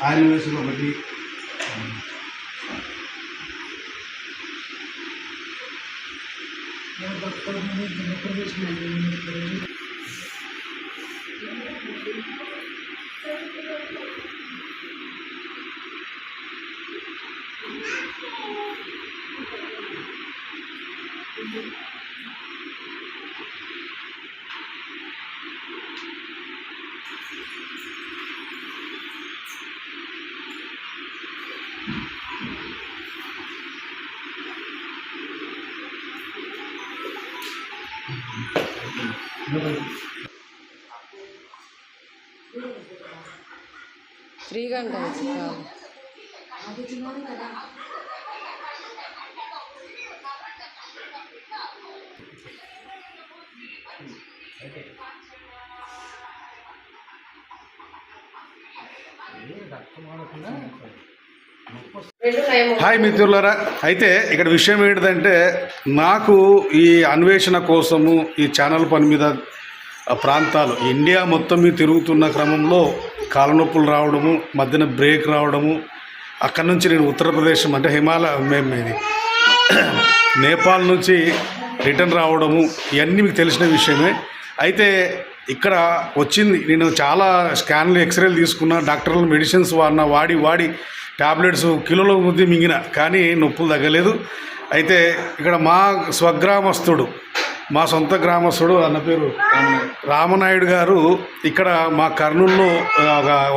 Oil వేసుడు ఒకటి, ఫ్రీగా ఉంటుంది. హాయ్ మిత్రులారా, అయితే ఇక్కడ విషయం ఏంటిదంటే నాకు ఈ అన్వేషణ కోసము ఈ ఛానల్ పని మీద ప్రాంతాలు ఇండియా మొత్తం మీద తిరుగుతున్న క్రమంలో కాళ్ళనొప్పులు రావడము, మధ్యన బ్రేక్ రావడము, అక్కడి నుంచి నేను ఉత్తరప్రదేశ్ అంటే నేపాల్ నుంచి రిటర్న్ రావడము, ఇవన్నీ మీకు తెలిసిన విషయమే. అయితే ఇక్కడ వచ్చింది, నేను చాలా స్కాన్లు ఎక్స్రేలు తీసుకున్నా, డాక్టర్లు మెడిసిన్స్ వాడి ట్యాబ్లెట్స్ కిలోల ముద్ది మింగిన, కానీ నొప్పులు తగ్గలేదు. అయితే ఇక్కడ మా స్వగ్రామస్తుడు, మా సొంత గ్రామస్తుడు, అన్న పేరు రామనాయుడు గారు, ఇక్కడ మా కర్నూలులో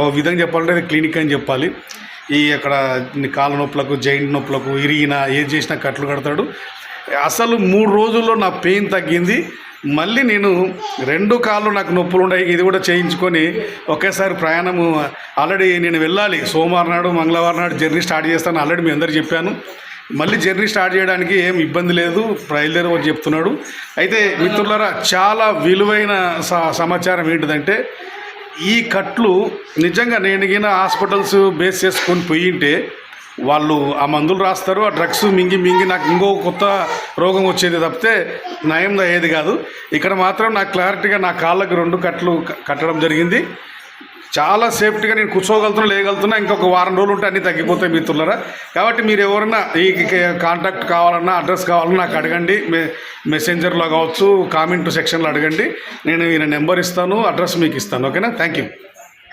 ఒక విధంగా చెప్పాలంటే క్లినిక్ అని చెప్పాలి. అక్కడ కాళ్ళ నొప్పులకు, జాయింట్ నొప్పులకు, ఇరిగిన ఏది చేసినా కట్లు కడతాడు. అసలు 3 రోజుల్లో నా పెయిన్ తగ్గింది. మళ్ళీ నేను 2 కాళ్ళు నాకు నొప్పులు ఉన్నాయి, ఇది కూడా చేయించుకొని ఒకేసారి ప్రయాణము ఆల్రెడీ నేను వెళ్ళాలి. సోమవారం నాడు, మంగళవారం నాడు జర్నీ స్టార్ట్ చేస్తాను ఆల్రెడీ మీ అందరికీ చెప్పాను. మళ్ళీ జర్నీ స్టార్ట్ చేయడానికి ఏం ఇబ్బంది లేదు, బయలుదేరమని చెప్తున్నాడు. అయితే మిత్రులారా, చాలా విలువైన సమాచారం ఏంటిదంటే, ఈ కట్లు నిజంగా నేను హాస్పిటల్స్ బేస్ చేసుకొని పోయింటే వాళ్ళు ఆ మందులు రాస్తారు, ఆ డ్రగ్స్ మింగి నాకు ఇంకో కొత్త రోగం వచ్చేది తప్పితే నయం అయ్యేది కాదు. ఇక్కడ మాత్రం నాకు క్లారిటీగా నా కాళ్ళకి 2 కట్లు కట్టడం జరిగింది. చాలా సేఫ్టీగా నేను కూర్చోగలుగుతున్నా, లేగలుగుతున్నా. ఇంకొక వారం రోజులు ఉంటే అన్నీ తగ్గిపోతాయి మిత్రులారా. కాబట్టి మీరు ఎవరైనా ఈ కాంటాక్ట్ కావాలన్నా, అడ్రస్ కావాలన్నా నాకు అడగండి. మెసెంజర్లో కావచ్చు, కామెంట్ సెక్షన్లో అడగండి. నేను ఈయన నెంబర్ ఇస్తాను, అడ్రస్ మీకు ఇస్తాను. ఓకేనా? Thank you.